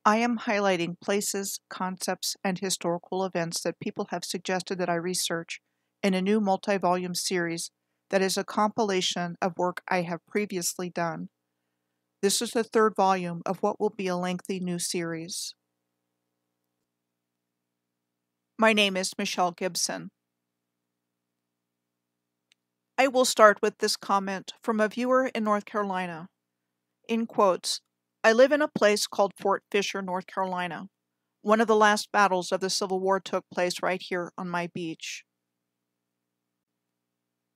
I am highlighting places, concepts, and historical events that people have suggested that I research in a new multi-volume series that is a compilation of work I have previously done. This is the third volume of what will be a lengthy new series. My name is Michelle Gibson. I will start with this comment from a viewer in North Carolina. In quotes, I live in a place called Fort Fisher, North Carolina. One of the last battles of the Civil War took place right here on my beach.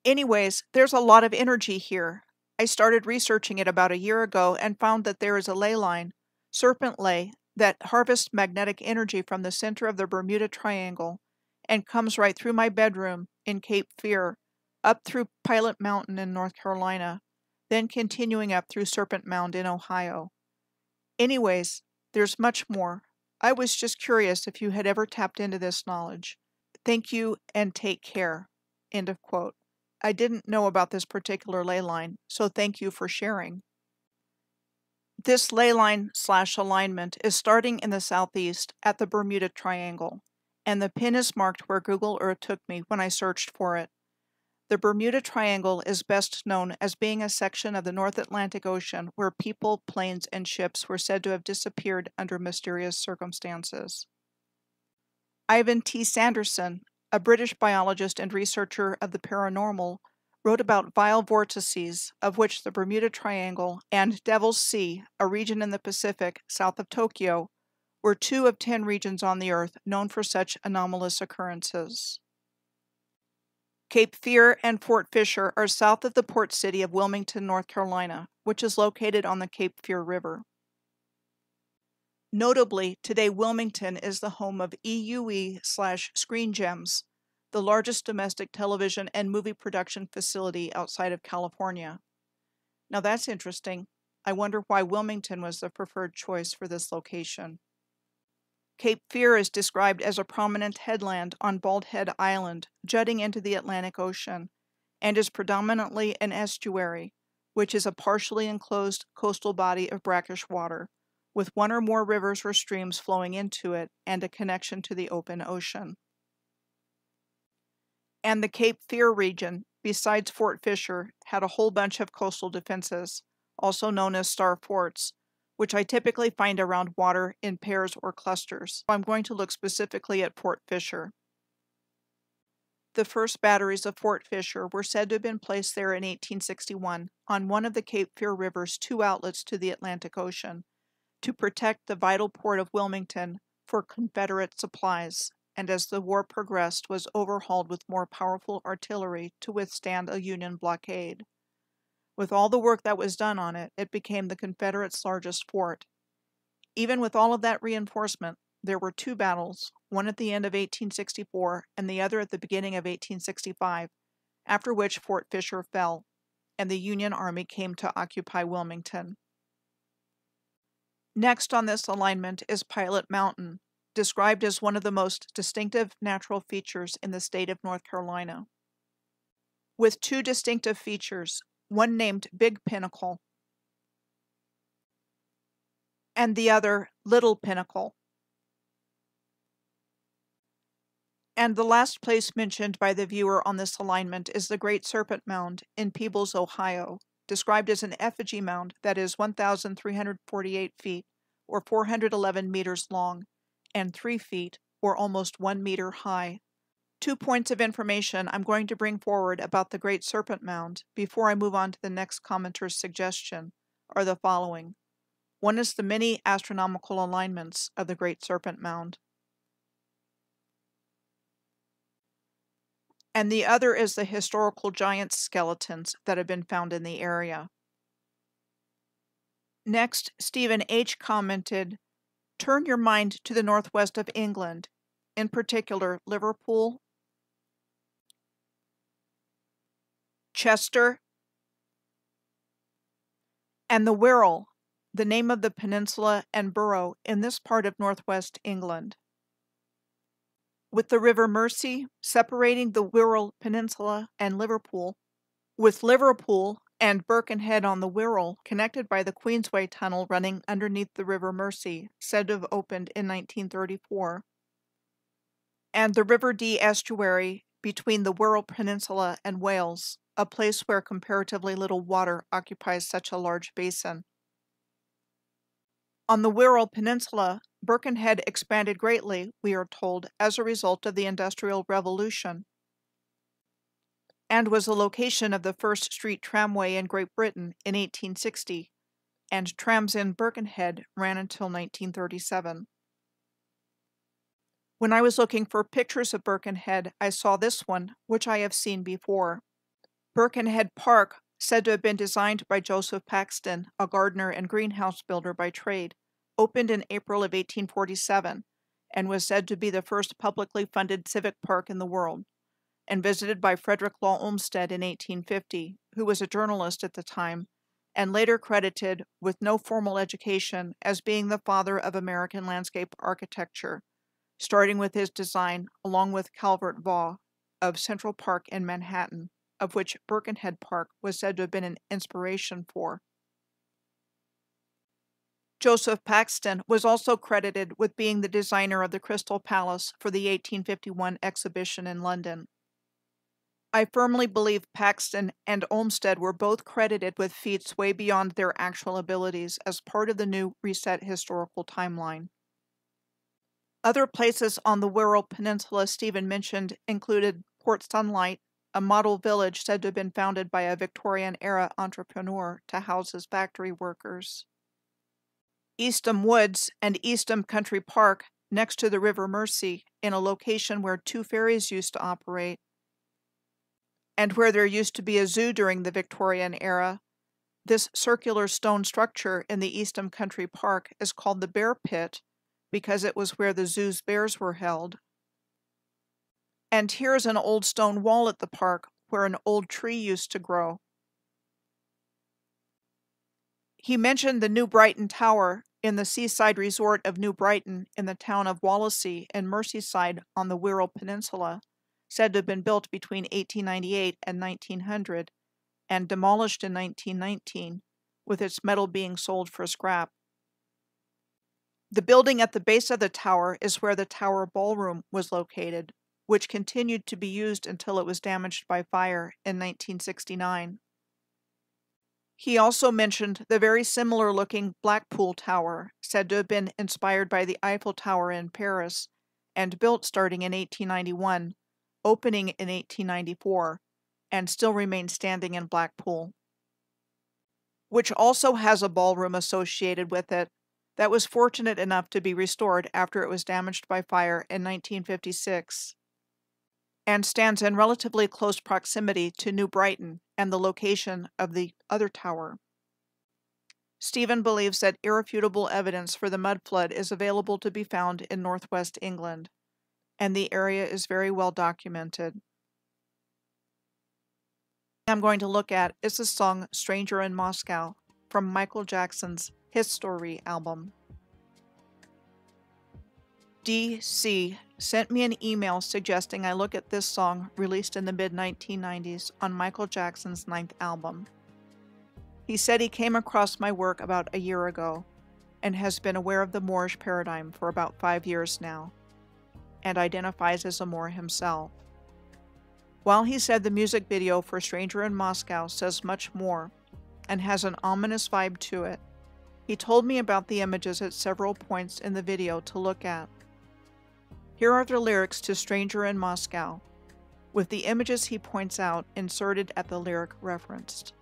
Anyways, there's a lot of energy here. I started researching it about a year ago and found that there is a ley line, Serpent Ley, that harvests magnetic energy from the center of the Bermuda Triangle and comes right through my bedroom in Cape Fear, up through Pilot Mountain in North Carolina, then continuing up through Serpent Mound in Ohio. Anyways, there's much more. I was just curious if you had ever tapped into this knowledge. Thank you and take care. End of quote. I didn't know about this particular ley line, so thank you for sharing. This ley line / alignment is starting in the southeast at the Bermuda Triangle, and the pin is marked where Google Earth took me when I searched for it. The Bermuda Triangle is best known as being a section of the North Atlantic Ocean where people, planes, and ships were said to have disappeared under mysterious circumstances. Ivan T. Sanderson, a British biologist and researcher of the paranormal, wrote about vile vortices, of which the Bermuda Triangle and Devil's Sea, a region in the Pacific south of Tokyo, were 2 of 10 regions on the Earth known for such anomalous occurrences. Cape Fear and Fort Fisher are south of the port city of Wilmington, North Carolina, which is located on the Cape Fear River. Notably, today Wilmington is the home of EUE/Screen Gems, the largest domestic television and movie production facility outside of California. Now that's interesting. I wonder why Wilmington was the preferred choice for this location. Cape Fear is described as a prominent headland on Bald Head Island, jutting into the Atlantic Ocean, and is predominantly an estuary, which is a partially enclosed coastal body of brackish water, with 1 or more rivers or streams flowing into it and a connection to the open ocean. And the Cape Fear region, besides Fort Fisher, had a whole bunch of coastal defenses, also known as star forts, which I typically find around water in pairs or clusters. I'm going to look specifically at Fort Fisher. The first batteries of Fort Fisher were said to have been placed there in 1861 on one of the Cape Fear River's 2 outlets to the Atlantic Ocean, to protect the vital port of Wilmington for Confederate supplies, and as the war progressed was overhauled with more powerful artillery to withstand a Union blockade. With all the work that was done on it, it became the Confederates' largest fort. Even with all of that reinforcement, there were 2 battles, one at the end of 1864 and the other at the beginning of 1865, after which Fort Fisher fell, and the Union Army came to occupy Wilmington. Next on this alignment is Pilot Mountain, described as one of the most distinctive natural features in the state of North Carolina. With 2 distinctive features, one named Big Pinnacle, and the other Little Pinnacle. And the last place mentioned by the viewer on this alignment is the Great Serpent Mound in Peebles, Ohio, described as an effigy mound that is 1,348 feet, or 411 meters long, and 3 feet, or almost 1 meter high. 2 points of information I'm going to bring forward about the Great Serpent Mound before I move on to the next commenter's suggestion are the following. One is the many astronomical alignments of the Great Serpent Mound, and the other is the historical giant skeletons that have been found in the area. Next, Stephen H. commented, turn your mind to the northwest of England, in particular Liverpool, Chester, and the Wirral, the name of the peninsula and borough in this part of northwest England. With the River Mersey separating the Wirral Peninsula and Liverpool, with Liverpool and Birkenhead on the Wirral, connected by the Queensway Tunnel running underneath the River Mersey, said to have opened in 1934. And the River Dee estuary between the Wirral Peninsula and Wales, a place where comparatively little water occupies such a large basin. On the Wirral Peninsula, Birkenhead expanded greatly, we are told, as a result of the Industrial Revolution, and was the location of the first street tramway in Great Britain in 1860, and trams in Birkenhead ran until 1937. When I was looking for pictures of Birkenhead, I saw this one, which I have seen before. Birkenhead Park, said to have been designed by Joseph Paxton, a gardener and greenhouse builder by trade, opened in April of 1847, and was said to be the first publicly funded civic park in the world, and visited by Frederick Law Olmsted in 1850, who was a journalist at the time, and later credited, with no formal education, as being the father of American landscape architecture, starting with his design, along with Calvert Vaux, of Central Park in Manhattan, of which Birkenhead Park was said to have been an inspiration for. Joseph Paxton was also credited with being the designer of the Crystal Palace for the 1851 exhibition in London. I firmly believe Paxton and Olmsted were both credited with feats way beyond their actual abilities as part of the new reset historical timeline. Other places on the Wirral Peninsula Stephen mentioned included Port Sunlight, a model village said to have been founded by a Victorian-era entrepreneur to house his factory workers. Eastham Woods and Eastham Country Park, next to the River Mersey, in a location where 2 ferries used to operate, and where there used to be a zoo during the Victorian era. This circular stone structure in the Eastham Country Park is called the Bear Pit, because it was where the zoo's bears were held. And here's an old stone wall at the park where an old tree used to grow. He mentioned the New Brighton Tower in the seaside resort of New Brighton in the town of Wallasey in Merseyside on the Wirral Peninsula, said to have been built between 1898 and 1900, and demolished in 1919, with its metal being sold for scrap. The building at the base of the tower is where the Tower Ballroom was located, which continued to be used until it was damaged by fire in 1969. He also mentioned the very similar-looking Blackpool Tower, said to have been inspired by the Eiffel Tower in Paris, and built starting in 1891, opening in 1894, and still remains standing in Blackpool, which also has a ballroom associated with it that was fortunate enough to be restored after it was damaged by fire in 1956, and stands in relatively close proximity to New Brighton and the location of the other tower. Stephen believes that irrefutable evidence for the mud flood is available to be found in northwest England, and the area is very well documented. I'm going to look at is the song Stranger in Moscow from Michael Jackson's History album. DC sent me an email suggesting I look at this song released in the mid-1990s on Michael Jackson's 9th album. He said he came across my work about a year ago and has been aware of the Moorish paradigm for about 5 years now, and identifies as a Moor himself. While he said the music video for Stranger in Moscow says much more and has an ominous vibe to it, he told me about the images at several points in the video to look at. Here are the lyrics to Stranger in Moscow, with the images he points out inserted at the lyric referenced.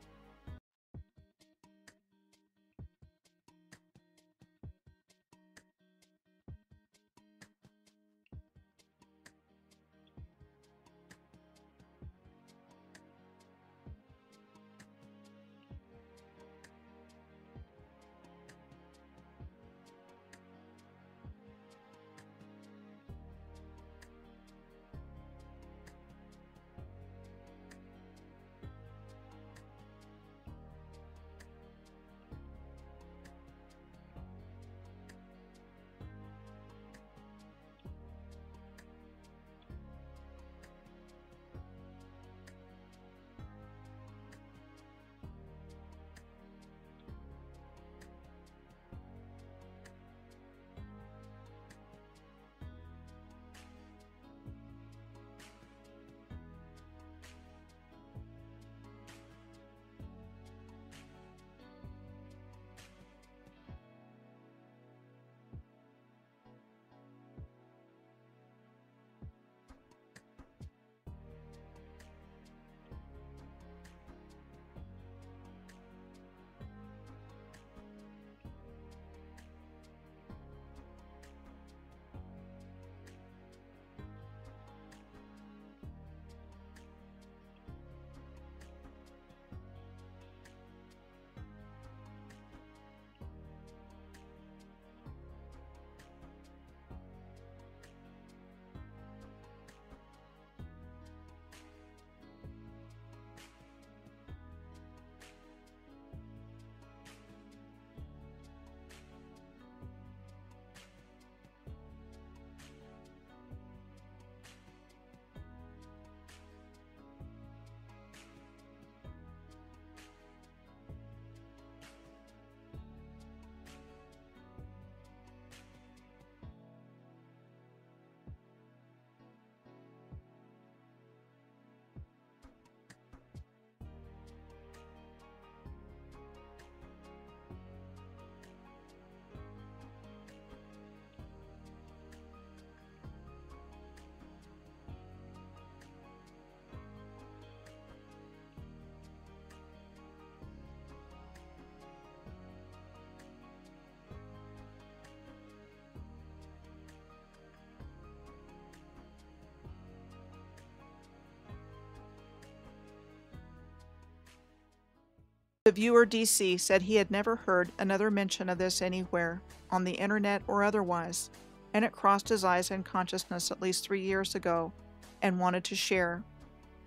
The viewer DC said he had never heard another mention of this anywhere, on the internet or otherwise, and it crossed his eyes and consciousness at least 3 years ago, and wanted to share,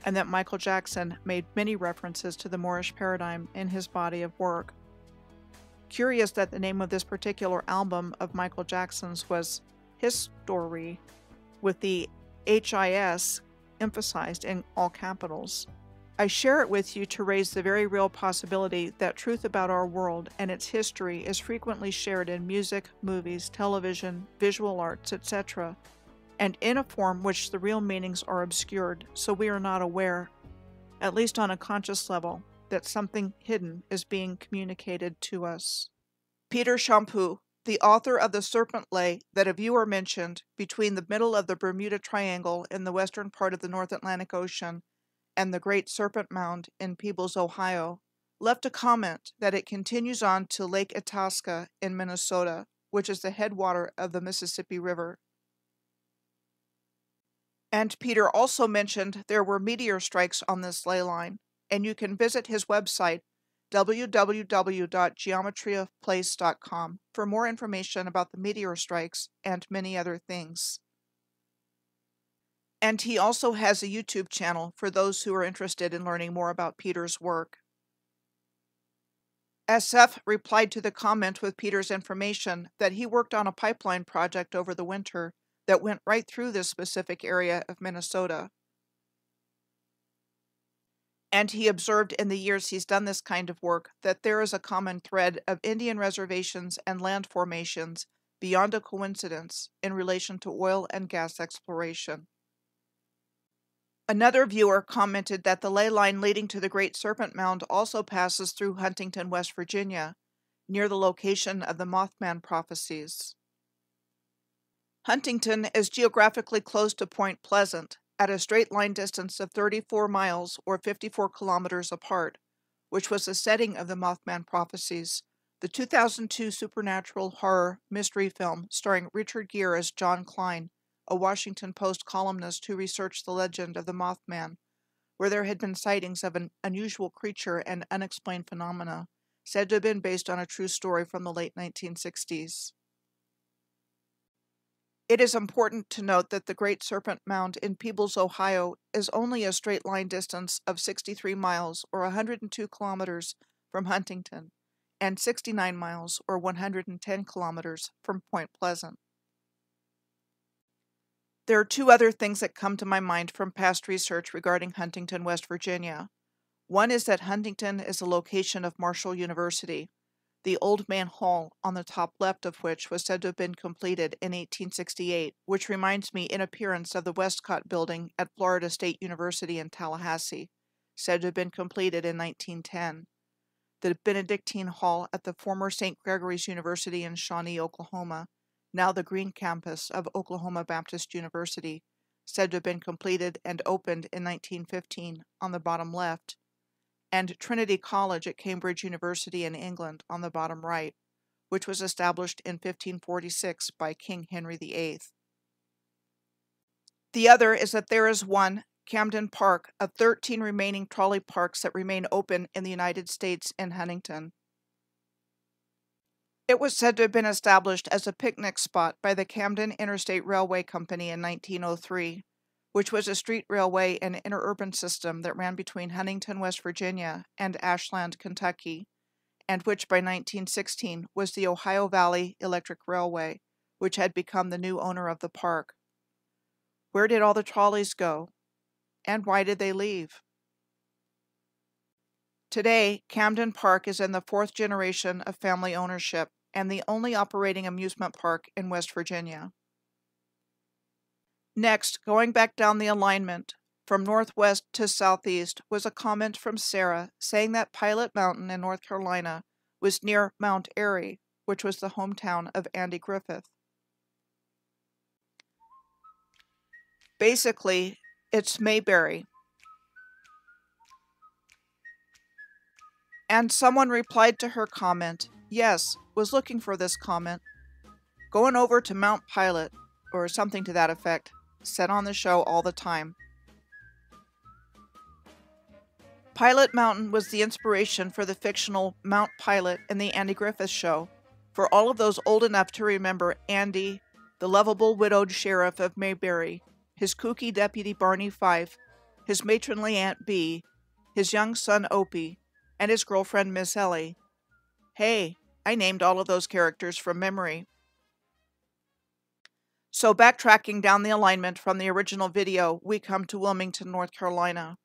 and that Michael Jackson made many references to the Moorish paradigm in his body of work. Curious that the name of this particular album of Michael Jackson's was His Story, with the HIS emphasized in all capitals. I share it with you to raise the very real possibility that truth about our world and its history is frequently shared in music, movies, television, visual arts, etc., and in a form which the real meanings are obscured, so we are not aware, at least on a conscious level, that something hidden is being communicated to us. Peter Champoux, the author of The Serpent Lay that a viewer mentioned between the middle of the Bermuda Triangle in the western part of the North Atlantic Ocean and the Great Serpent Mound in Peebles, Ohio, left a comment that it continues on to Lake Itasca in Minnesota, which is the headwater of the Mississippi River. And Peter also mentioned there were meteor strikes on this ley line, and you can visit his website, www.geometryofplace.com, for more information about the meteor strikes and many other things. And he also has a YouTube channel for those who are interested in learning more about Peter's work. SF replied to the comment with Peter's information that he worked on a pipeline project over the winter that went right through this specific area of Minnesota. And he observed in the years he's done this kind of work that there is a common thread of Indian reservations and land formations beyond a coincidence in relation to oil and gas exploration. Another viewer commented that the ley line leading to the Great Serpent Mound also passes through Huntington, West Virginia, near the location of the Mothman prophecies. Huntington is geographically close to Point Pleasant, at a straight line distance of 34 miles or 54 kilometers apart, which was the setting of the Mothman prophecies, the 2002 supernatural horror mystery film starring Richard Gere as John Klein, a Washington Post columnist who researched the legend of the Mothman, where there had been sightings of an unusual creature and unexplained phenomena, said to have been based on a true story from the late 1960s. It is important to note that the Great Serpent Mound in Peebles, Ohio, is only a straight line distance of 63 miles or 102 kilometers from Huntington, and 69 miles or 110 kilometers from Point Pleasant. There are two other things that come to my mind from past research regarding Huntington, West Virginia. One is that Huntington is the location of Marshall University, the Old Man Hall on the top left of which was said to have been completed in 1868, which reminds me in appearance of the Westcott Building at Florida State University in Tallahassee, said to have been completed in 1910. The Benedictine Hall at the former St. Gregory's University in Shawnee, Oklahoma, now the Green Campus of Oklahoma Baptist University, said to have been completed and opened in 1915 on the bottom left, and Trinity College at Cambridge University in England on the bottom right, which was established in 1546 by King Henry VIII. The other is that there is one, Camden Park, of 13 remaining trolley parks that remain open in the United States in Huntington. It was said to have been established as a picnic spot by the Camden Interstate Railway Company in 1903, which was a street railway and interurban system that ran between Huntington, West Virginia, and Ashland, Kentucky, and which by 1916 was the Ohio Valley Electric Railway, which had become the new owner of the park. Where did all the trolleys go? And why did they leave? Today, Camden Park is in the fourth generation of family ownership and the only operating amusement park in West Virginia. Next, going back down the alignment, from northwest to southeast, was a comment from Sarah saying that Pilot Mountain in North Carolina was near Mount Airy, which was the hometown of Andy Griffith. Basically, it's Mayberry. And someone replied to her comment, yes, was looking for this comment. Going over to Mount Pilot, or something to that effect, said on the show all the time. Pilot Mountain was the inspiration for the fictional Mount Pilot in the Andy Griffith Show. For all of those old enough to remember Andy, the lovable widowed sheriff of Mayberry, his kooky deputy Barney Fife, his matronly Aunt Bee, his young son Opie, and his girlfriend Miss Ellie. Hey, I named all of those characters from memory. So backtracking down the alignment from the original video, we come to Wilmington, North Carolina.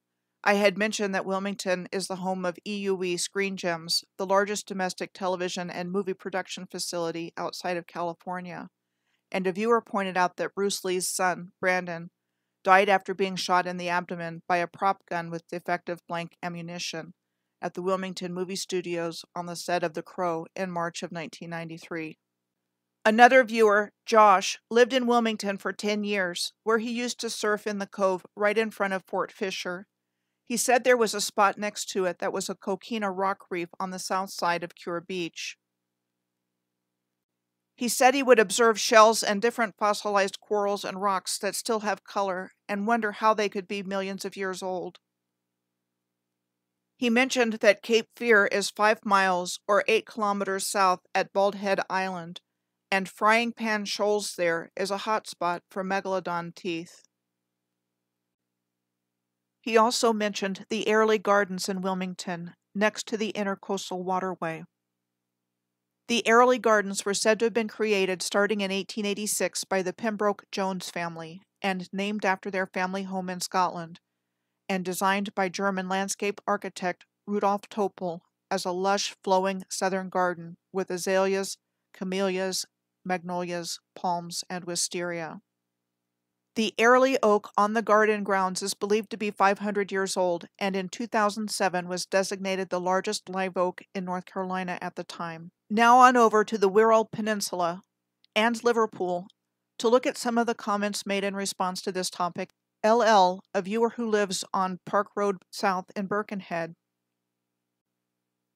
I had mentioned that Wilmington is the home of EUE Screen Gems, the largest domestic television and movie production facility outside of California. And a viewer pointed out that Bruce Lee's son, Brandon, died after being shot in the abdomen by a prop gun with defective blank ammunition at the Wilmington Movie Studios on the set of The Crow in March of 1993. Another viewer, Josh, lived in Wilmington for 10 years, where he used to surf in the cove right in front of Fort Fisher. He said there was a spot next to it that was a coquina rock reef on the south side of Cure Beach. He said he would observe shells and different fossilized corals and rocks that still have color and wonder how they could be millions of years old. He mentioned that Cape Fear is 5 miles or 8 kilometers south at Bald Head Island, and Frying Pan Shoals there is a hot spot for megalodon teeth. He also mentioned the Airlie Gardens in Wilmington, next to the Intercoastal Waterway. The Airlie Gardens were said to have been created starting in 1886 by the Pembroke Jones family and named after their family home in Scotland, and designed by German landscape architect Rudolf Topel as a lush, flowing southern garden with azaleas, camellias, magnolias, palms, and wisteria. The Airlie oak on the garden grounds is believed to be 500 years old, and in 2007 was designated the largest live oak in North Carolina at the time. Now on over to the Wirral Peninsula and Liverpool to look at some of the comments made in response to this topic. LL, a viewer who lives on Park Road South in Birkenhead,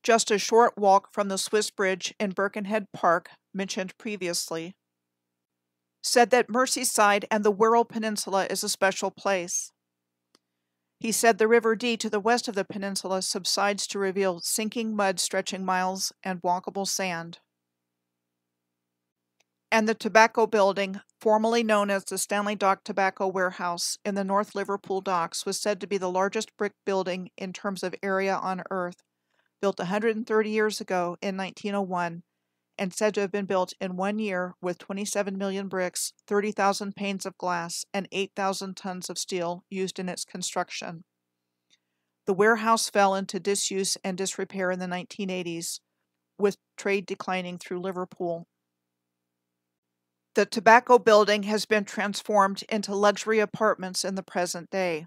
just a short walk from the Swiss Bridge in Birkenhead Park, mentioned previously, said that Merseyside and the Wirral Peninsula is a special place. He said the River Dee to the west of the peninsula subsides to reveal sinking mud stretching miles and walkable sand. And the Tobacco Building, formerly known as the Stanley Dock Tobacco Warehouse in the North Liverpool docks, was said to be the largest brick building in terms of area on Earth, built 130 years ago in 1901, and said to have been built in 1 year with 27 million bricks, 30,000 panes of glass, and 8,000 tons of steel used in its construction. The warehouse fell into disuse and disrepair in the 1980s, with trade declining through Liverpool. The Tobacco Building has been transformed into luxury apartments in the present day.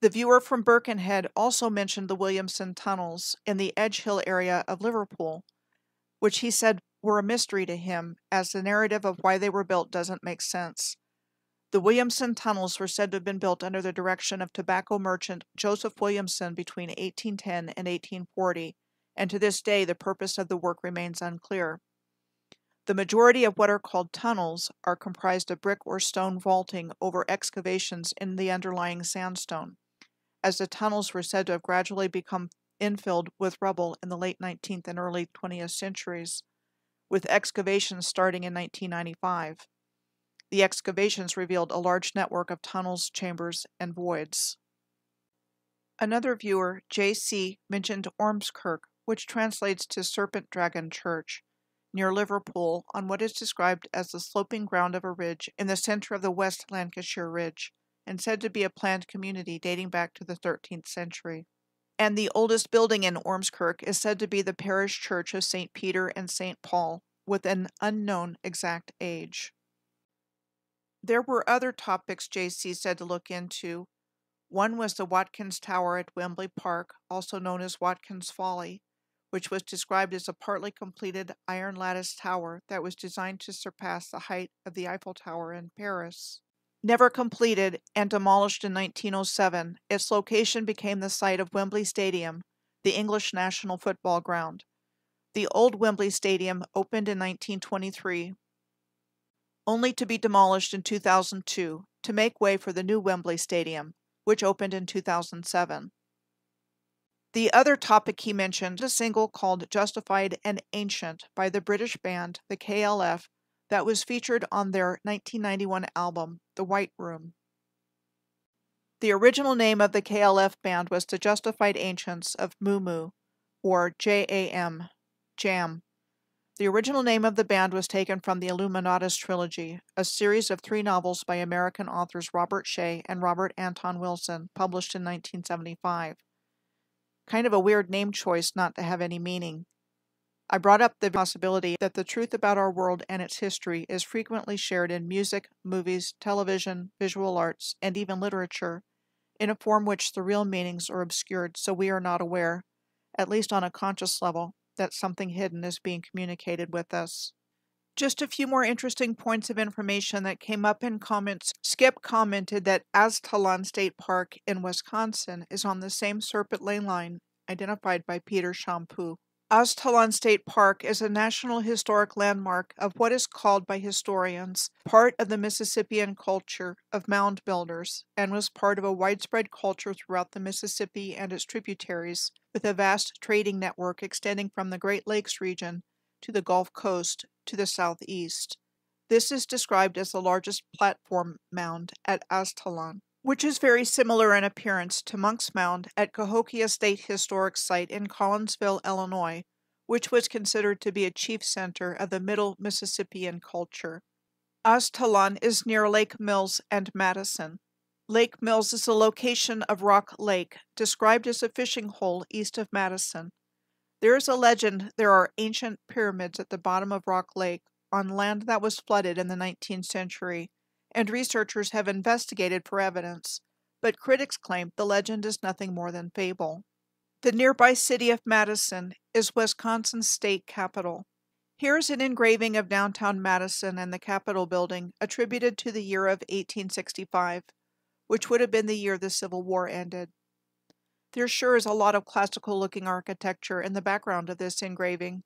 The viewer from Birkenhead also mentioned the Williamson Tunnels in the Edge Hill area of Liverpool, which he said were a mystery to him, as the narrative of why they were built doesn't make sense. The Williamson Tunnels were said to have been built under the direction of tobacco merchant Joseph Williamson between 1810 and 1840, and to this day the purpose of the work remains unclear. The majority of what are called tunnels are comprised of brick or stone vaulting over excavations in the underlying sandstone, as the tunnels were said to have gradually become infilled with rubble in the late 19th and early 20th centuries, with excavations starting in 1995. The excavations revealed a large network of tunnels, chambers, and voids. Another viewer, J.C., mentioned Ormskirk, which translates to Serpent Dragon Church, near Liverpool, on what is described as the sloping ground of a ridge in the center of the West Lancashire Ridge, and said to be a planned community dating back to the 13th century. And the oldest building in Ormskirk is said to be the parish church of St. Peter and St. Paul, with an unknown exact age. There were other topics J.C. said to look into. One was the Watkins Tower at Wembley Park, also known as Watkins Folly, which was described as a partly completed iron lattice tower that was designed to surpass the height of the Eiffel Tower in Paris. Never completed and demolished in 1907, its location became the site of Wembley Stadium, the English national football ground. The old Wembley Stadium opened in 1923, only to be demolished in 2002 to make way for the new Wembley Stadium, which opened in 2007. The other topic he mentioned, a single called Justified and Ancient by the British band, the KLF, that was featured on their 1991 album, The White Room. The original name of the KLF band was the Justified Ancients of Moo, or JAM, Jam. The original name of the band was taken from the Illuminatus trilogy, a series of 3 novels by American authors Robert Shea and Robert Anton Wilson, published in 1975. Kind of a weird name choice not to have any meaning. I brought up the possibility that the truth about our world and its history is frequently shared in music, movies, television, visual arts, and even literature, in a form which the real meanings are obscured so we are not aware, at least on a conscious level, that something hidden is being communicated with us. Just a few more interesting points of information that came up in comments. Skip commented that Aztalan State Park in Wisconsin is on the same Serpent Ley line identified by Peter Champoux. Aztalan State Park is a National Historic Landmark of what is called by historians part of the Mississippian culture of mound builders, and was part of a widespread culture throughout the Mississippi and its tributaries, with a vast trading network extending from the Great Lakes region to the Gulf Coast to the southeast. This is described as the largest platform mound at Aztalan, which is very similar in appearance to Monk's Mound at Cahokia State Historic Site in Collinsville, Illinois, which was considered to be a chief center of the Middle Mississippian culture. Aztalan is near Lake Mills and Madison. Lake Mills is the location of Rock Lake, described as a fishing hole east of Madison. There is a legend there are ancient pyramids at the bottom of Rock Lake on land that was flooded in the 19th century, and researchers have investigated for evidence, but critics claim the legend is nothing more than fable. The nearby city of Madison is Wisconsin's state capital. Here is an engraving of downtown Madison and the Capitol building attributed to the year of 1865, which would have been the year the Civil War ended. There sure is a lot of classical-looking architecture in the background of this engraving.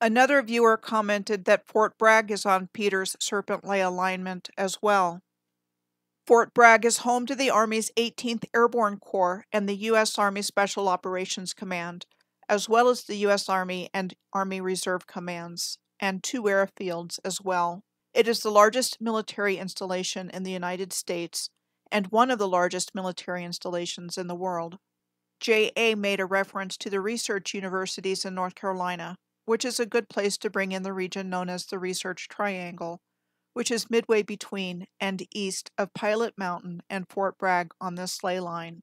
Another viewer commented that Fort Bragg is on Peter's Serpent Ley alignment as well. Fort Bragg is home to the Army's 18th Airborne Corps and the U.S. Army Special Operations Command, as well as the U.S. Army and Army Reserve Commands, and 2 airfields as well. It is the largest military installation in the United States, and one of the largest military installations in the world. J.A. made a reference to the research universities in North Carolina, which is a good place to bring in the region known as the Research Triangle, which is midway between and east of Pilot Mountain and Fort Bragg on this ley line.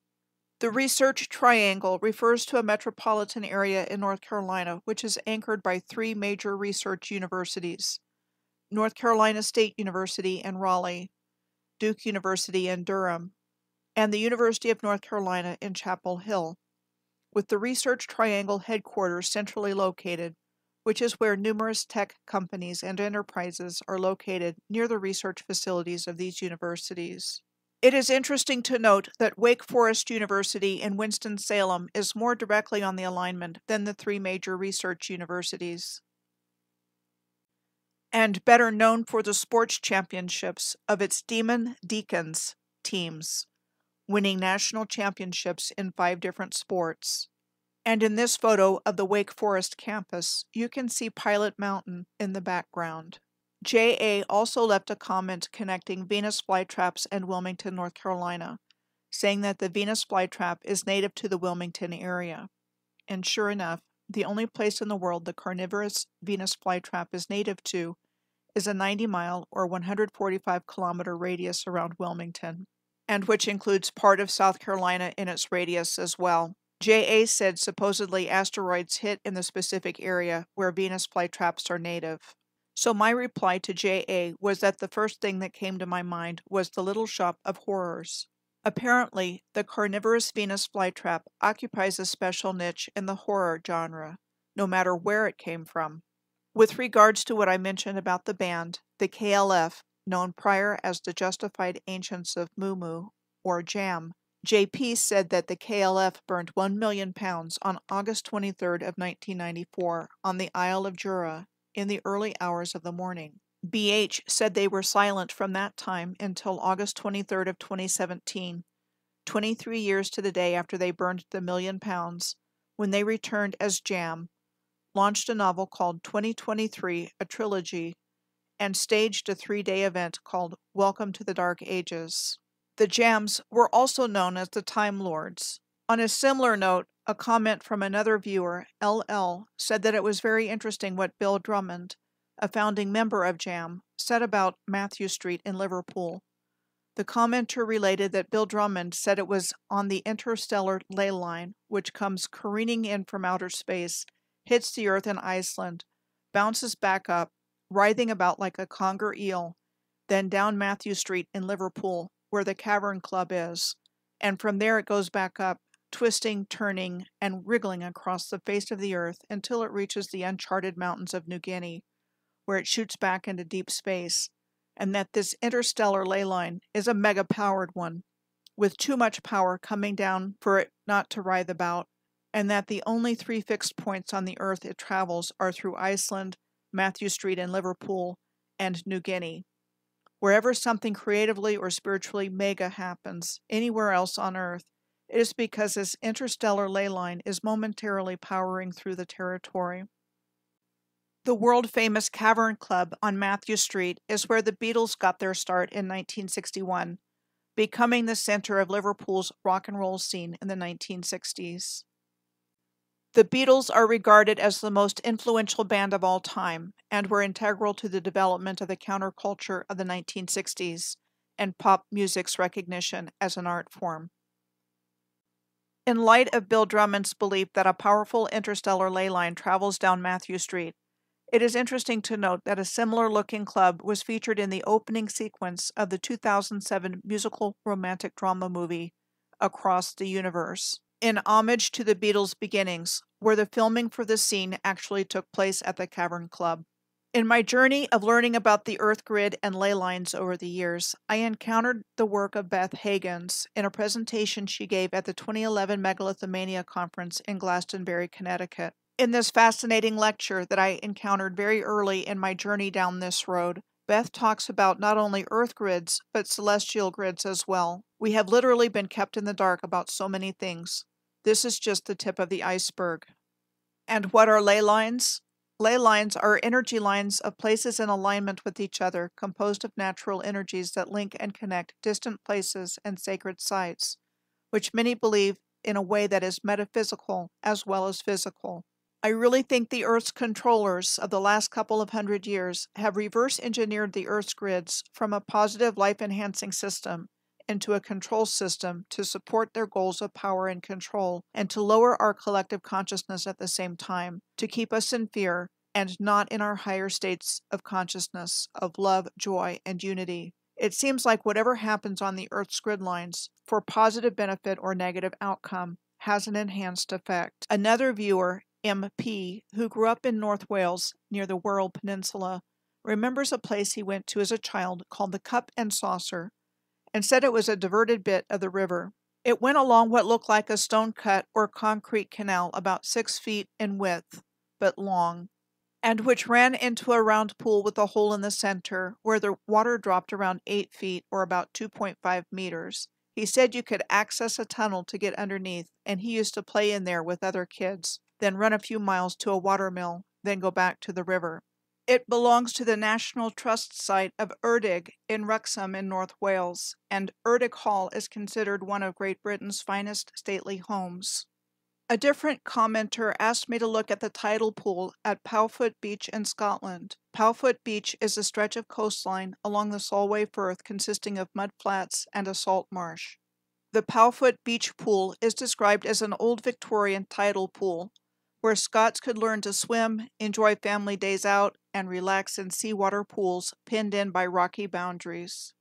The Research Triangle refers to a metropolitan area in North Carolina which is anchored by 3 major research universities: North Carolina State University in Raleigh, Duke University in Durham, and the University of North Carolina in Chapel Hill, with the Research Triangle headquarters centrally located, which is where numerous tech companies and enterprises are located near the research facilities of these universities. It is interesting to note that Wake Forest University in Winston-Salem is more directly on the alignment than the 3 major research universities, and better known for the sports championships of its Demon Deacons teams, winning national championships in 5 different sports. And in this photo of the Wake Forest campus, you can see Pilot Mountain in the background. J.A. also left a comment connecting Venus flytraps and Wilmington, North Carolina, saying that the Venus flytrap is native to the Wilmington area. And sure enough, the only place in the world the carnivorous Venus flytrap is native to is a 90-mile or 145-kilometer radius around Wilmington, and which includes part of South Carolina in its radius as well. J.A. said supposedly asteroids hit in the specific area where Venus flytraps are native. So my reply to J.A. was that the first thing that came to my mind was the Little Shop of Horrors. Apparently, the carnivorous Venus flytrap occupies a special niche in the horror genre, no matter where it came from. With regards to what I mentioned about the band, the KLF, known prior as the Justified Ancients of Moo, or JAM, JP said that the KLF burned 1 million pounds on August 23rd of 1994 on the Isle of Jura in the early hours of the morning. BH said they were silent from that time until August 23rd of 2017, 23 years to the day after they burned the £1,000,000, when they returned as Jam, launched a novel called 2023, a trilogy, and staged a 3-day event called Welcome to the Dark Ages. The Jams were also known as the Time Lords. On a similar note, a comment from another viewer, LL, said that it was very interesting what Bill Drummond, a founding member of Jam, said about Matthew Street in Liverpool. The commenter related that Bill Drummond said it was on the interstellar ley line, which comes careening in from outer space, hits the Earth in Iceland, bounces back up, writhing about like a conger eel, then down Matthew Street in Liverpool, where the Cavern Club is, and from there it goes back up, twisting, turning, and wriggling across the face of the Earth until it reaches the uncharted mountains of New Guinea, where it shoots back into deep space, and that this interstellar ley line is a mega-powered one, with too much power coming down for it not to writhe about, and that the only 3 fixed points on the Earth it travels are through Iceland, Matthew Street in Liverpool, and New Guinea. Wherever something creatively or spiritually mega happens, anywhere else on Earth, it is because this interstellar ley line is momentarily powering through the territory. The world-famous Cavern Club on Matthew Street is where the Beatles got their start in 1961, becoming the center of Liverpool's rock and roll scene in the 1960s. The Beatles are regarded as the most influential band of all time, and were integral to the development of the counterculture of the 1960s and pop music's recognition as an art form. In light of Bill Drummond's belief that a powerful interstellar ley line travels down Matthew Street, it is interesting to note that a similar-looking club was featured in the opening sequence of the 2007 musical romantic drama movie, Across the Universe, in homage to the Beatles' beginnings, where the filming for the scene actually took place at the Cavern Club. In my journey of learning about the Earth grid and ley lines over the years, I encountered the work of Beth Hagins in a presentation she gave at the 2011 Megalithomania Conference in Glastonbury, Connecticut. In this fascinating lecture that I encountered very early in my journey down this road, Beth talks about not only Earth grids, but celestial grids as well. We have literally been kept in the dark about so many things. This is just the tip of the iceberg. And what are ley lines? Ley lines are energy lines of places in alignment with each other, composed of natural energies that link and connect distant places and sacred sites, which many believe in a way that is metaphysical as well as physical. I really think the Earth's controllers of the last couple of 100 years have reverse engineered the Earth's grids from a positive life-enhancing system into a control system to support their goals of power and control, and to lower our collective consciousness at the same time, to keep us in fear and not in our higher states of consciousness, of love, joy, and unity. It seems like whatever happens on the Earth's grid lines, for positive benefit or negative outcome, has an enhanced effect. Another viewer, MP, who grew up in North Wales near the Wirral Peninsula, remembers a place he went to as a child called the Cup and Saucer, and said it was a diverted bit of the river. It went along what looked like a stone cut or concrete canal about 6 feet in width, but long, and which ran into a round pool with a hole in the center, where the water dropped around 8 feet or about 2.5 meters. He said you could access a tunnel to get underneath, and he used to play in there with other kids, then run a few miles to a watermill, then go back to the river. It belongs to the National Trust site of Erdig in Wrexham in North Wales, and Erdig Hall is considered one of Great Britain's finest stately homes. A different commenter asked me to look at the tidal pool at Powfoot Beach in Scotland. Powfoot Beach is a stretch of coastline along the Solway Firth consisting of mud flats and a salt marsh. The Powfoot Beach pool is described as an old Victorian tidal pool, where Scots could learn to swim, enjoy family days out, and relax in seawater pools pinned in by rocky boundaries.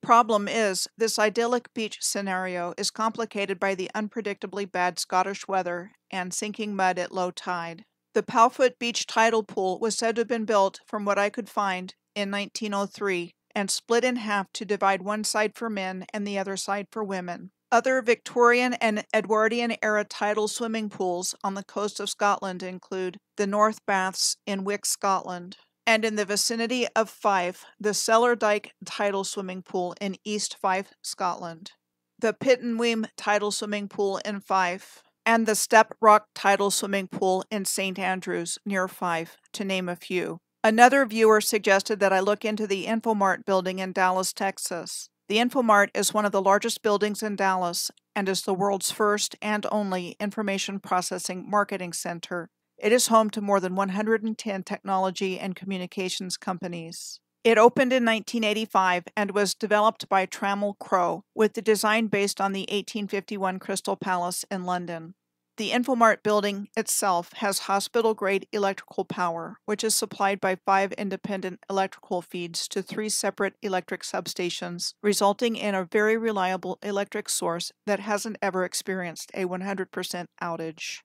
Problem is, this idyllic beach scenario is complicated by the unpredictably bad Scottish weather and sinking mud at low tide. The Powfoot Beach tidal pool was said to have been built, from what I could find, in 1903, and split in half to divide one side for men and the other side for women. Other Victorian and Edwardian-era tidal swimming pools on the coast of Scotland include the North Baths in Wick, Scotland, and in the vicinity of Fife, the Cellar Dyke tidal swimming pool in East Fife, Scotland. the Pittenweem Tidal Swimming Pool in Fife, and the Step Rock Tidal Swimming Pool in St. Andrews, near Fife, to name a few. Another viewer suggested that I look into the Infomart building in Dallas, Texas. The Infomart is one of the largest buildings in Dallas and is the world's first and only information processing marketing center. It is home to more than 110 technology and communications companies. It opened in 1985 and was developed by Trammell Crow, with the design based on the 1851 Crystal Palace in London. The Infomart building itself has hospital-grade electrical power, which is supplied by 5 independent electrical feeds to 3 separate electric substations, resulting in a very reliable electric source that hasn't ever experienced a 100% outage.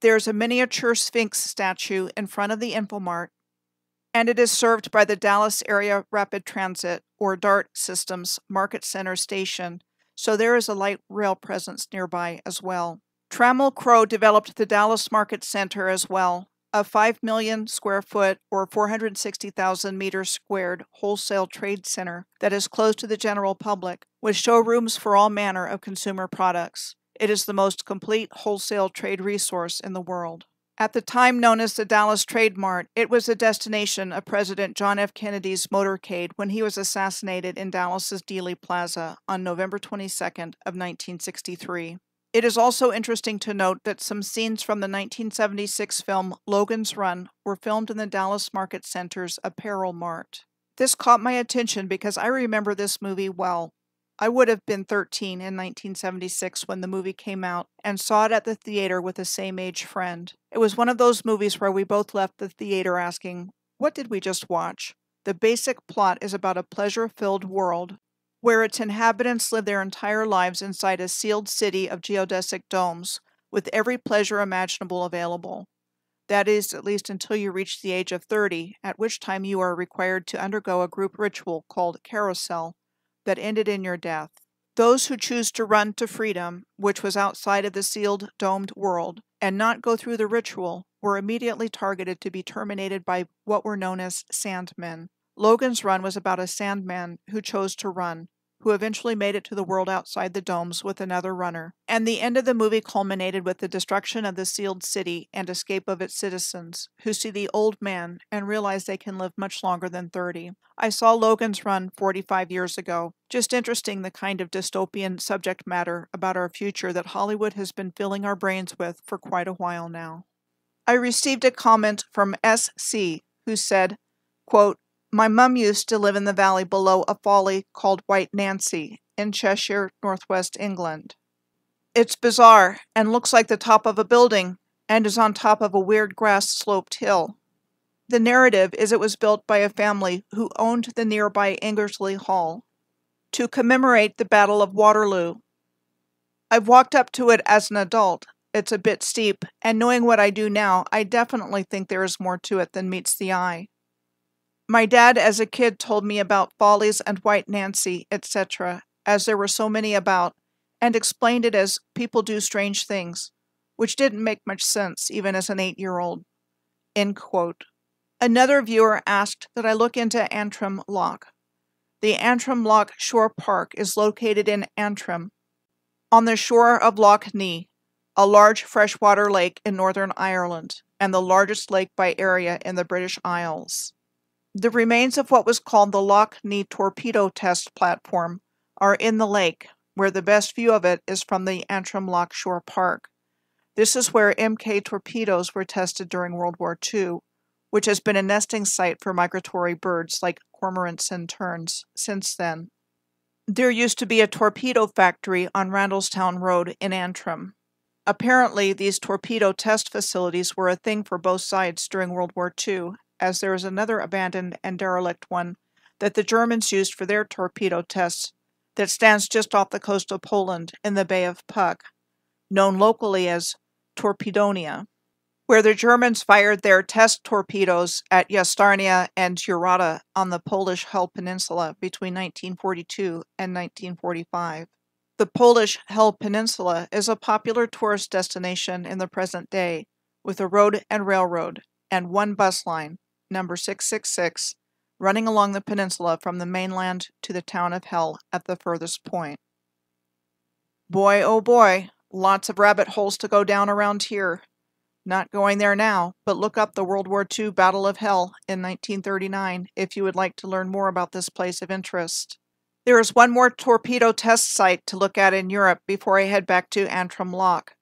There's a miniature Sphinx statue in front of the Infomart, and it is served by the Dallas Area Rapid Transit, or DART Systems, Market Center Station, so there is a light rail presence nearby as well. Trammell Crow developed the Dallas Market Center as well, a 5 million square foot or 460,000 meters squared wholesale trade center that is closed to the general public, with showrooms for all manner of consumer products. It is the most complete wholesale trade resource in the world. At the time known as the Dallas Trade Mart, it was the destination of President John F. Kennedy's motorcade when he was assassinated in Dallas's Dealey Plaza on November 22nd of 1963. It is also interesting to note that some scenes from the 1976 film Logan's Run were filmed in the Dallas Market Center's Apparel Mart. This caught my attention because I remember this movie well. I would have been 13 in 1976 when the movie came out and saw it at the theater with a same-age friend. It was one of those movies where we both left the theater asking, "What did we just watch?" The basic plot is about a pleasure-filled world where its inhabitants live their entire lives inside a sealed city of geodesic domes with every pleasure imaginable available. That is, at least until you reach the age of 30, at which time you are required to undergo a group ritual called carousel that ended in your death. Those who choose to run to freedom, which was outside of the sealed, domed world, and not go through the ritual, were immediately targeted to be terminated by what were known as sandmen. Logan's Run was about a sandman who chose to run, who eventually made it to the world outside the domes with another runner, and the end of the movie culminated with the destruction of the sealed city and escape of its citizens, who see the old man and realize they can live much longer than 30. I saw Logan's Run 45 years ago. Just interesting, the kind of dystopian subject matter about our future that Hollywood has been filling our brains with for quite a while now. I received a comment from SC, who said, quote, "My mum used to live in the valley below a folly called White Nancy in Cheshire, northwest England. It's bizarre and looks like the top of a building and is on top of a weird grass-sloped hill. The narrative is it was built by a family who owned the nearby Ingersley Hall to commemorate the Battle of Waterloo. I've walked up to it as an adult. It's a bit steep, and knowing what I do now, I definitely think there is more to it than meets the eye. My dad as a kid told me about Follies and White Nancy, etc., as there were so many about, and explained it as people do strange things, which didn't make much sense even as an 8-year-old. End quote. Another viewer asked that I look into Antrim Loch. The Antrim Loch Shore Park is located in Antrim, on the shore of Loch Nee, a large freshwater lake in Northern Ireland, and the largest lake by area in the British Isles. The remains of what was called the Loch Nee Torpedo Test Platform are in the lake, where the best view of it is from the Antrim Loch Shore Park. This is where Mk torpedoes were tested during World War II, which has been a nesting site for migratory birds like cormorants and terns since then. There used to be a torpedo factory on Randallstown Road in Antrim. Apparently, these torpedo test facilities were a thing for both sides during World War II, as there is another abandoned and derelict one that the Germans used for their torpedo tests that stands just off the coast of Poland in the Bay of Puck, known locally as Torpedonia, where the Germans fired their test torpedoes at Jastarnia and Jurata on the Polish Hel Peninsula between 1942 and 1945. The Polish Hel Peninsula is a popular tourist destination in the present day, with a road and railroad, and one bus line, number 666, running along the peninsula from the mainland to the town of Hel at the furthest point. Boy, oh boy, lots of rabbit holes to go down around here. Not going there now, but look up the World War II Battle of Hell in 1939 if you would like to learn more about this place of interest. There is one more torpedo test site to look at in Europe before I head back to Antrim Lock.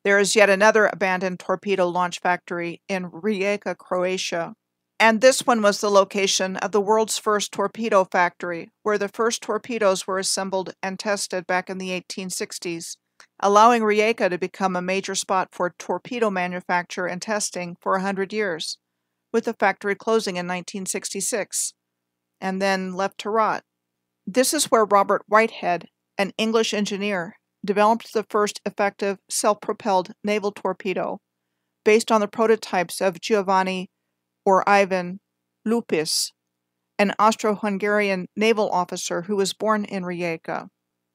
There is yet another abandoned torpedo launch factory in Rijeka, Croatia. And this one was the location of the world's first torpedo factory, where the first torpedoes were assembled and tested back in the 1860s, allowing Rijeka to become a major spot for torpedo manufacture and testing for 100 years, with the factory closing in 1966, and then left to rot. This is where Robert Whitehead, an English engineer, developed the first effective self-propelled naval torpedo, based on the prototypes of Giovanni or Ivan Lupis, an Austro-Hungarian naval officer who was born in Rijeka.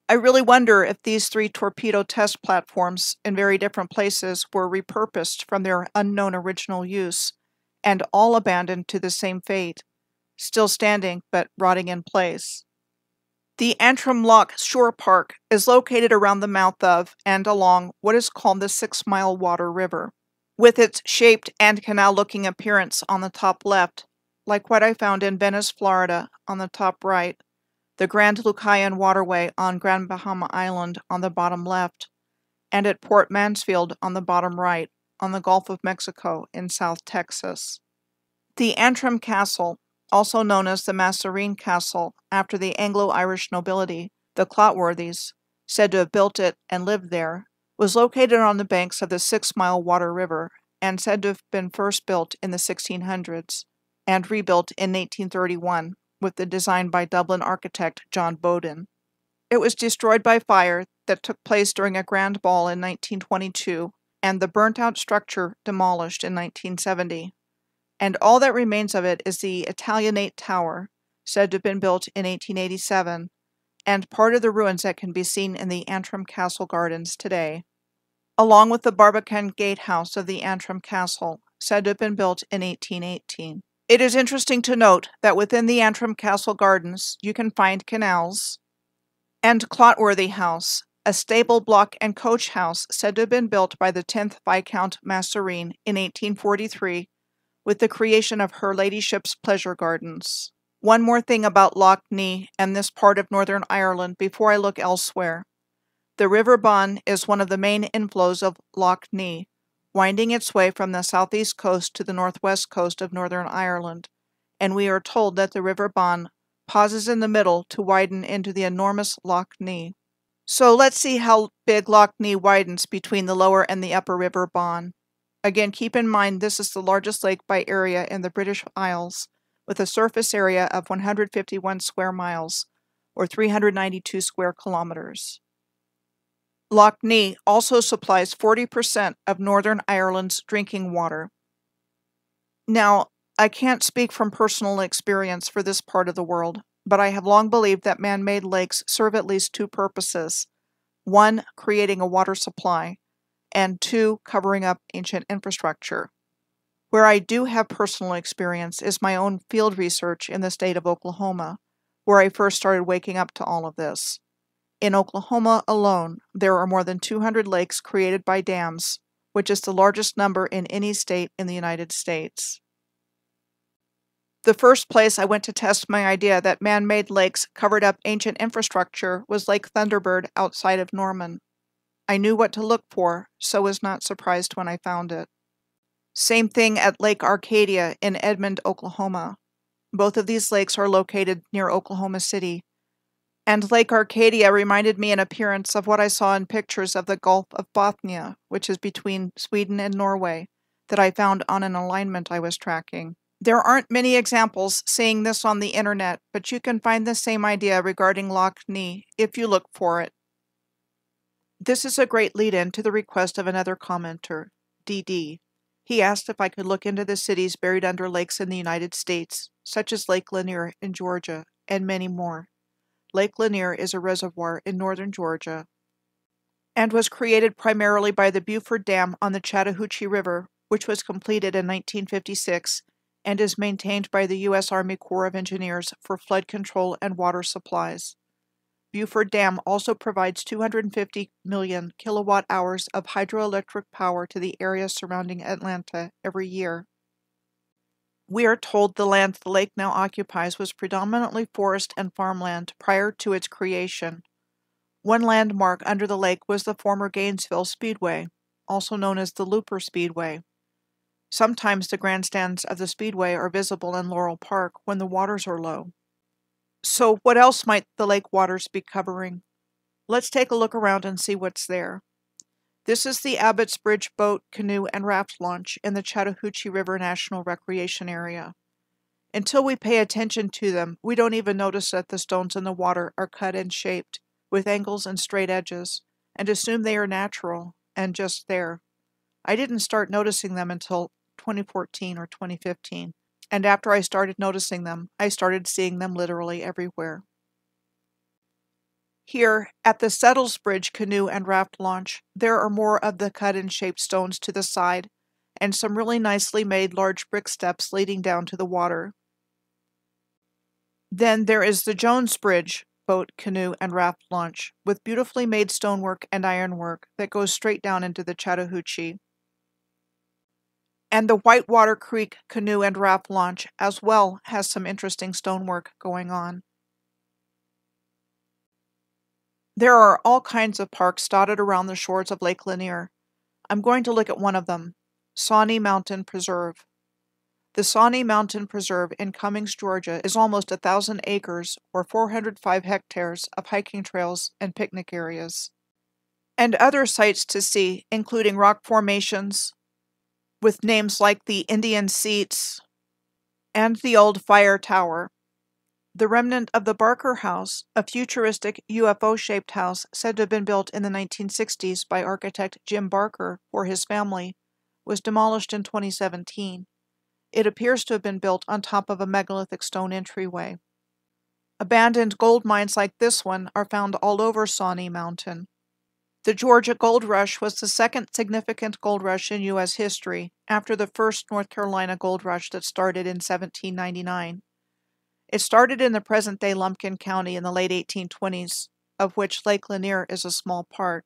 I really wonder if these 3 torpedo test platforms in very different places were repurposed from their unknown original use, and all abandoned to the same fate, still standing but rotting in place. The Antrim Lock Shore Park is located around the mouth of and along what is called the 6 Mile Water River, with its shaped and canal-looking appearance on the top left, like what I found in Venice, Florida on the top right, the Grand Lucayan Waterway on Grand Bahama Island on the bottom left, and at Port Mansfield on the bottom right, on the Gulf of Mexico in South Texas. The Antrim Castle, also known as the Masserene Castle, after the Anglo-Irish nobility, the Clotworthys, said to have built it and lived there, was located on the banks of the 6 Mile Water River, and said to have been first built in the 1600s, and rebuilt in 1831, with the design by Dublin architect John Bowden. It was destroyed by fire that took place during a grand ball in 1922, and the burnt-out structure demolished in 1970. And all that remains of it is the Italianate Tower, said to have been built in 1887, and part of the ruins that can be seen in the Antrim Castle Gardens today, along with the Barbican Gatehouse of the Antrim Castle, said to have been built in 1818. It is interesting to note that within the Antrim Castle Gardens you can find canals, and Clotworthy House, a stable block and coach house said to have been built by the 10th Viscount Masserene in 1843, with the creation of Her Ladyship's Pleasure Gardens. One more thing about Lough Neagh and this part of Northern Ireland before I look elsewhere. The River Bann is one of the main inflows of Lough Neagh, winding its way from the southeast coast to the northwest coast of Northern Ireland, and we are told that the River Bann pauses in the middle to widen into the enormous Lough Neagh. So let's see how big Lough Neagh widens between the lower and the upper River Bann. Again, keep in mind this is the largest lake by area in the British Isles, with a surface area of 151 square miles, or 392 square kilometers. Lough Neagh also supplies 40% of Northern Ireland's drinking water. Now, I can't speak from personal experience for this part of the world, but I have long believed that man-made lakes serve at least 2 purposes. 1, creating a water supply, and 2, covering up ancient infrastructure. Where I do have personal experience is my own field research in the state of Oklahoma, where I first started waking up to all of this. In Oklahoma alone, there are more than 200 lakes created by dams, which is the largest number in any state in the United States. The first place I went to test my idea that man-made lakes covered up ancient infrastructure was Lake Thunderbird outside of Norman. I knew what to look for, so was not surprised when I found it. Same thing at Lake Arcadia in Edmond, Oklahoma. Both of these lakes are located near Oklahoma City, and Lake Arcadia reminded me in appearance of what I saw in pictures of the Gulf of Bothnia, which is between Sweden and Norway, that I found on an alignment I was tracking. There aren't many examples seeing this on the internet, but you can find the same idea regarding Lough Neagh if you look for it. This is a great lead-in to the request of another commenter, DD. He asked if I could look into the cities buried under lakes in the United States, such as Lake Lanier in Georgia, and many more. Lake Lanier is a reservoir in northern Georgia, and was created primarily by the Buford Dam on the Chattahoochee River, which was completed in 1956, and is maintained by the U.S. Army Corps of Engineers for flood control and water supplies. Buford Dam also provides 250 million kilowatt hours of hydroelectric power to the area surrounding Atlanta every year. We are told the land the lake now occupies was predominantly forest and farmland prior to its creation. One landmark under the lake was the former Gainesville Speedway, also known as the Looper Speedway. Sometimes the grandstands of the Speedway are visible in Laurel Park when the waters are low. So what else might the lake waters be covering? Let's take a look around and see what's there. This is the Abbott's Bridge boat, canoe, and raft launch in the Chattahoochee River National Recreation Area. Until we pay attention to them, we don't even notice that the stones in the water are cut and shaped, with angles and straight edges, and assume they are natural and just there. I didn't start noticing them until 2014 or 2015. And after I started noticing them, I started seeing them literally everywhere. Here, at the Settles Bridge canoe and raft launch, there are more of the cut and shaped stones to the side, and some really nicely made large brick steps leading down to the water. Then there is the Jones Bridge boat, canoe, and raft launch, with beautifully made stonework and ironwork that goes straight down into the Chattahoochee. And the Whitewater Creek canoe and raft launch as well has some interesting stonework going on. There are all kinds of parks dotted around the shores of Lake Lanier. I'm going to look at one of them, Sawney Mountain Preserve. The Sawney Mountain Preserve in Cummings, Georgia is almost 1,000 acres or 405 hectares of hiking trails and picnic areas. And other sights to see, including rock formations, with names like the Indian Seats and the old fire tower. The remnant of the Barker House, a futuristic UFO-shaped house said to have been built in the 1960s by architect Jim Barker for his family, was demolished in 2017. It appears to have been built on top of a megalithic stone entryway. Abandoned gold mines like this one are found all over Sawney Mountain. The Georgia Gold Rush was the second significant gold rush in U.S. history, after the first North Carolina gold rush that started in 1799. It started in the present-day Lumpkin County in the late 1820s, of which Lake Lanier is a small part,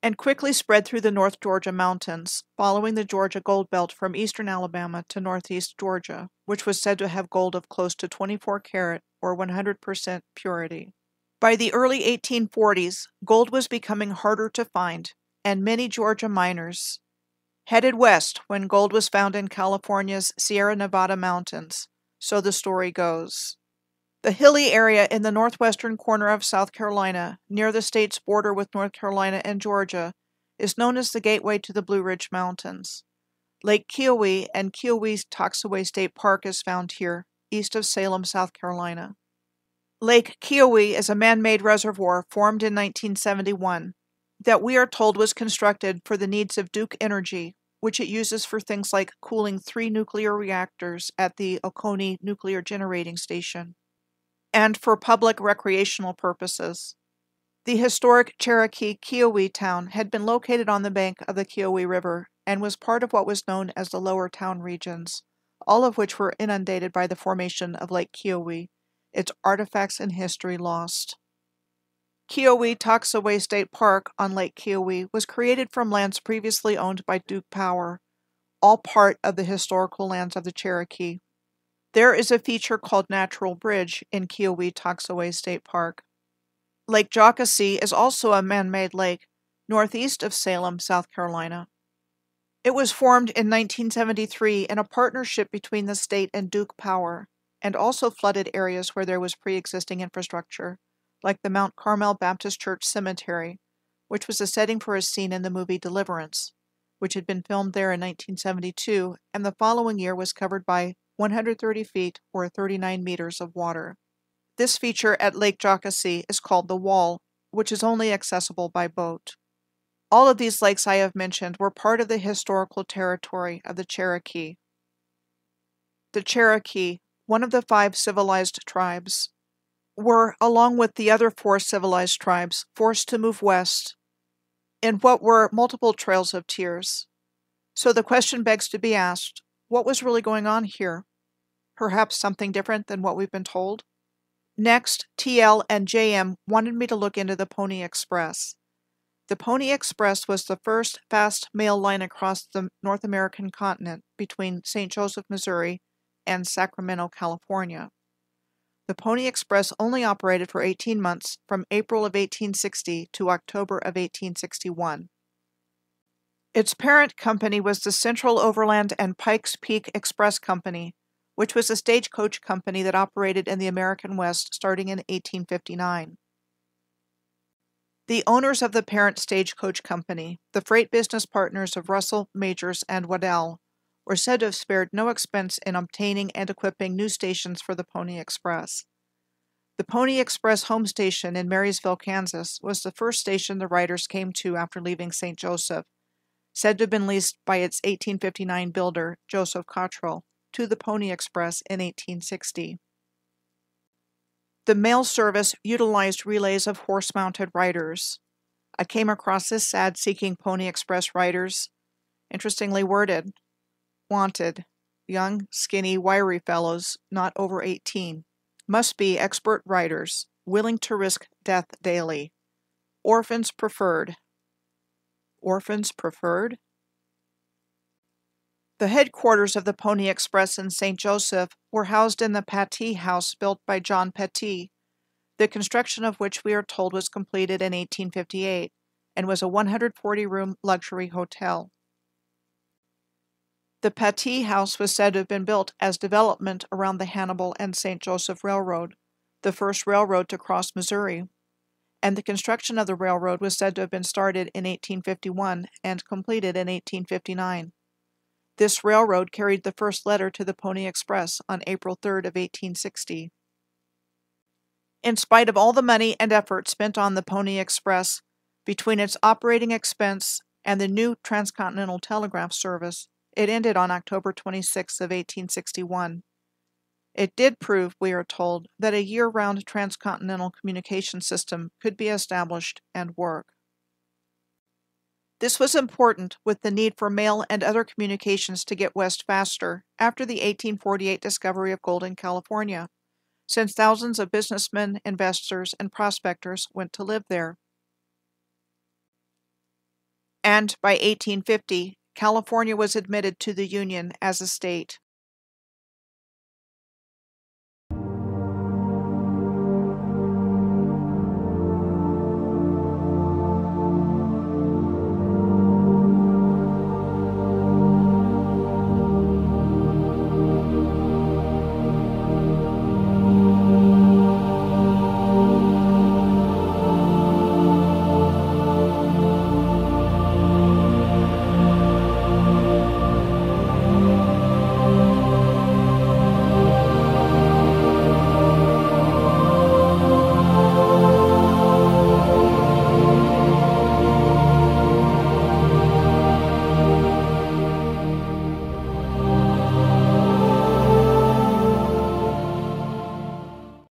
and quickly spread through the North Georgia mountains, following the Georgia Gold Belt from eastern Alabama to northeast Georgia, which was said to have gold of close to 24 karat or 100% purity. By the early 1840s, gold was becoming harder to find, and many Georgia miners headed west when gold was found in California's Sierra Nevada mountains, so the story goes. The hilly area in the northwestern corner of South Carolina, near the state's border with North Carolina and Georgia, is known as the gateway to the Blue Ridge Mountains. Lake Keowee and Keowee-Toxaway State Park is found here, east of Salem, South Carolina. Lake Keowee is a man-made reservoir formed in 1971 that we are told was constructed for the needs of Duke Energy, which it uses for things like cooling 3 nuclear reactors at the Oconee Nuclear Generating Station, and for public recreational purposes. The historic Cherokee Keowee town had been located on the bank of the Keowee River and was part of what was known as the Lower Town regions, all of which were inundated by the formation of Lake Keowee, its artifacts and history lost. Keowee-Toxaway State Park on Lake Keowee was created from lands previously owned by Duke Power, all part of the historical lands of the Cherokee. There is a feature called Natural Bridge in Keowee-Toxaway State Park. Lake Jockasee is also a man-made lake, northeast of Salem, South Carolina. It was formed in 1973 in a partnership between the state and Duke Power, and also flooded areas where there was pre-existing infrastructure, like the Mount Carmel Baptist Church Cemetery, which was a setting for a scene in the movie Deliverance, which had been filmed there in 1972, and the following year was covered by 130 feet or 39 meters of water. This feature at Lake Jockasee is called the Wall, which is only accessible by boat. All of these lakes I have mentioned were part of the historical territory of the Cherokee. The Cherokee, one of the 5 civilized tribes, were, along with the other 4 civilized tribes, forced to move west in what were multiple trails of tears. So the question begs to be asked, what was really going on here? Perhaps something different than what we've been told? Next, TL and JM wanted me to look into the Pony Express. The Pony Express was the first fast mail line across the North American continent between St. Joseph, Missouri, and Sacramento, California. The Pony Express only operated for 18 months, from April of 1860 to October of 1861. Its parent company was the Central Overland and Pikes Peak Express Company, which was a stagecoach company that operated in the American West starting in 1859. The owners of the parent stagecoach company, the freight business partners of Russell, Majors, and Waddell, were said to have spared no expense in obtaining and equipping new stations for the Pony Express. The Pony Express home station in Marysville, Kansas, was the first station the riders came to after leaving St. Joseph, said to have been leased by its 1859 builder, Joseph Cottrell, to the Pony Express in 1860. The mail service utilized relays of horse-mounted riders. I came across this ad seeking Pony Express riders. Interestingly worded. Wanted. Young, skinny, wiry fellows, not over 18. Must be expert riders, willing to risk death daily. Orphans preferred. Orphans preferred? The headquarters of the Pony Express in St. Joseph were housed in the Pattee House built by John Pattee, the construction of which we are told was completed in 1858 and was a 140-room luxury hotel. The Pattee House was said to have been built as development around the Hannibal and St. Joseph Railroad, the first railroad to cross Missouri, and the construction of the railroad was said to have been started in 1851 and completed in 1859. This railroad carried the first letter to the Pony Express on April 3rd of 1860. In spite of all the money and effort spent on the Pony Express, between its operating expense and the new transcontinental telegraph service, it ended on October 26 of 1861. It did prove, we are told, that a year-round transcontinental communication system could be established and work. This was important with the need for mail and other communications to get west faster after the 1848 discovery of gold in California, since thousands of businessmen, investors, and prospectors went to live there. And by 1850, California was admitted to the Union as a state.